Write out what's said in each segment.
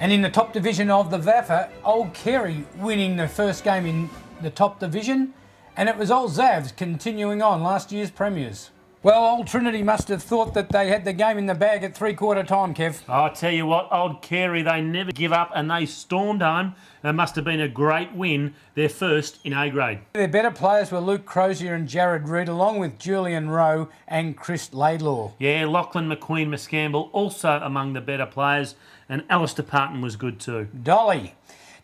And in the top division of the VAFA, Old Carey winning the first game in the top division, and it was Old Zavs continuing on, last year's premiers. Well, Old Trinity must have thought that they had the game in the bag at three-quarter time, Kev. I'll tell you what, Old Carey, they never give up and they stormed home. It must have been a great win, their first in A grade. Their better players were Luke Crozier and Jared Reid, along with Julian Rowe and Chris Laidlaw. Yeah, Lachlan McQueen Miscamble also among the better players, and Alistair Parton was good too. Dolly.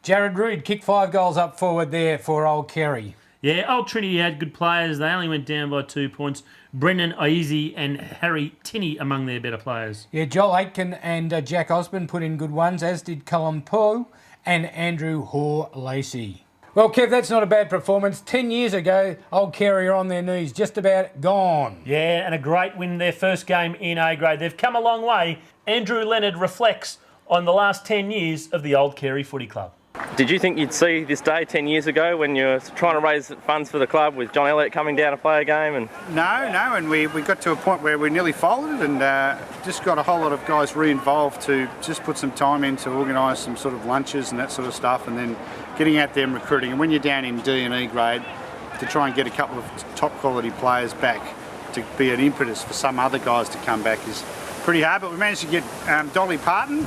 Jared Reid kicked 5 goals up forward there for Old Carey. Yeah, Old Trinity had good players. They only went down by 2 points. Brendan Easy and Harry Tinney among their better players. Yeah, Joel Aitken and Jack Osborne put in good ones, as did Cullen Poe and Andrew Hoare-Lacey. Well, Kev, that's not a bad performance. 10 years ago, Old Carey are on their knees, just about gone. Yeah, and a great win their first game in A grade. They've come a long way. Andrew Leonard reflects on the last 10 years of the Old Carey Footy Club. Did you think you'd see this day 10 years ago when you were trying to raise funds for the club with John Elliott coming down to play a game? And No, and we got to a point where we nearly folded and just got a whole lot of guys re-involved to just put some time in to organise some sort of lunches and that sort of stuff, and then getting out there and recruiting. And when you're down in D and E grade, to try and get a couple of top quality players back to be an impetus for some other guys to come back is pretty hard. But we managed to get Dolly Parton,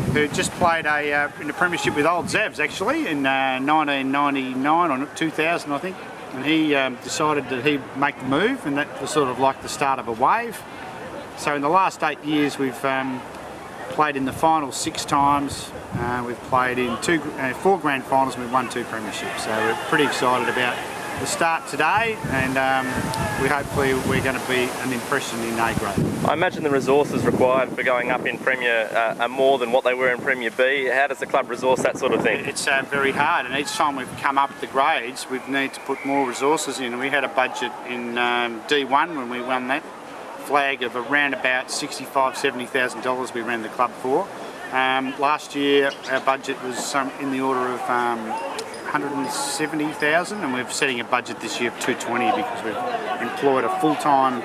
who just played in the premiership with Old Zavs actually in 1999 or 2000 I think, and he decided that he'd make the move, and that was sort of like the start of a wave. So in the last 8 years we've played in the finals 6 times, we've played in 4 grand finals, and we've won 2 premierships, so we're pretty excited about the start today, and we're going to be an impression in A grade. I imagine the resources required for going up in Premier are more than what they were in Premier B. How does the club resource that sort of thing? It's very hard, and each time we've come up the grades we need to put more resources in. We had a budget in D1 when we won that flag of around about $65,000-$70,000 we ran the club for. Last year our budget was in the order of 170,000, and we're setting a budget this year of 220 because we've employed a full-time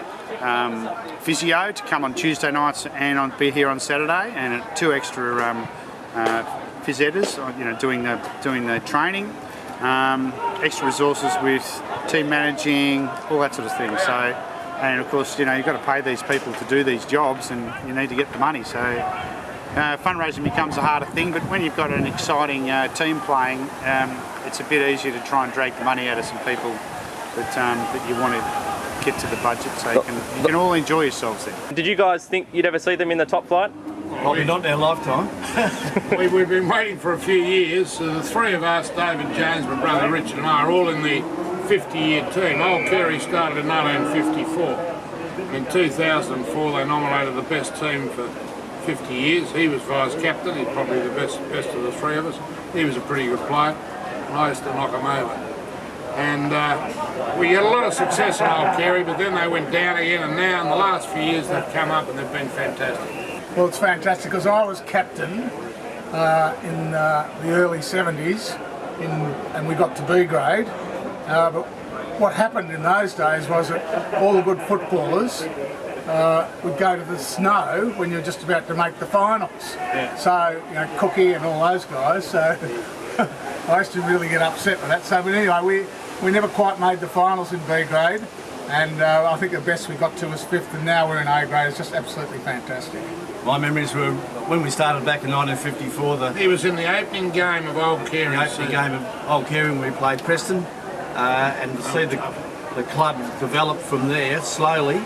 physio to come on Tuesday nights and be here on Saturday, and 2 extra phys editors, doing the training, extra resources with team managing, all that sort of thing. So, and of course, you've got to pay these people to do these jobs, and you need to get the money. So fundraising becomes a harder thing, but when you've got an exciting team playing, it's a bit easier to try and drag the money out of some people that you want to get to the budget, so you can all enjoy yourselves there. Did you guys think you'd ever see them in the top flight? Probably not in our lifetime. We've been waiting for a few years. The 3 of us, David Jones, my brother Richard and I, are all in the 50-year team. Old Carey started in 1954. In 2004 they nominated the best team for 50 years. He was vice captain. He's probably the best of the 3 of us. He was a pretty good player. I used to knock him over. And we had a lot of success in Old Carey, but then they went down again, and now in the last few years they've come up and they've been fantastic. Well, it's fantastic because I was captain in the early 70s and we got to B grade. But what happened in those days was that all the good footballers would go to the snow when you're just about to make the finals. Yeah. So, Cookie and all those guys, so I used to really get upset with that. So, but anyway, we never quite made the finals in B grade, and I think the best we got to was 5th, and now we're in A grade. It's just absolutely fantastic. My memories were when we started back in 1954. He was in the opening game of Old Carey. The opening game of Old Carey when we played Preston, and to see the club develop from there slowly.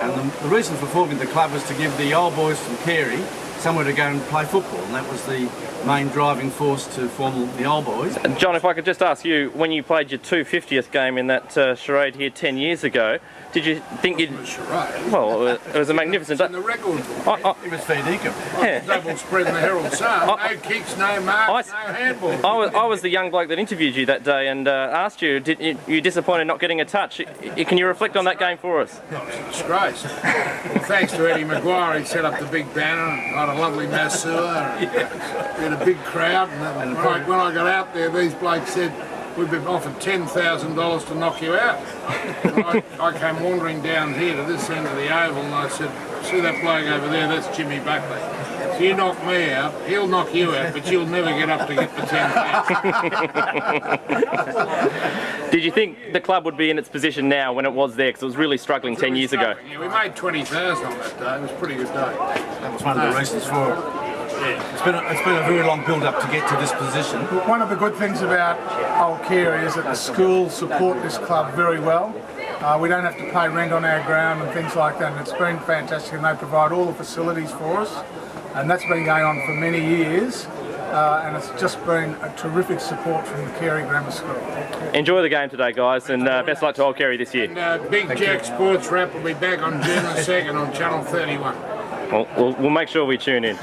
And the reason for forming the club was to give the old boys from Carey somewhere to go and play football, and that was the main driving force to form the old boys. John, if I could just ask you, when you played your 250th game in that charade here 10 years ago, did you think you'd... Charade? Well, it was a magnificent... It's in the record book. It was fair dinkum. Yeah. Double spread in the Herald Sun. No kicks, no marks, no handball. I was the young bloke that interviewed you that day and asked you, you disappointed not getting a touch. Can you reflect on that game for us? It was a disgrace. Well, thanks to Eddie Maguire, he set up the big banner and got a lovely masseur. And, had a big crowd, and when I got out there, these blokes said, "We've been offered $10,000 to knock you out." And I came wandering down here to this end of the oval, and I said, "See that bloke over there? That's Jimmy Buckley. If you knock me out, he'll knock you out, but you'll never get up to get the 10,000." Did you think the club would be in its position now when it was there? Because it was really struggling 10 years ago. Yeah, we made 20,000 on that day. It was a pretty good day. That was one of the reasons for it. It's been a very long build-up to get to this position. One of the good things about Old Carey is that the schools support this club very well. We don't have to pay rent on our ground and things like that, and it's been fantastic, and they provide all the facilities for us, and that's been going on for many years, and it's just been a terrific support from the Carey Grammar School. Enjoy the game today, guys, and best luck to Old Carey this year. And Big Jack Sports Wrap will be back on June the 2nd on Channel 31. We'll make sure we tune in.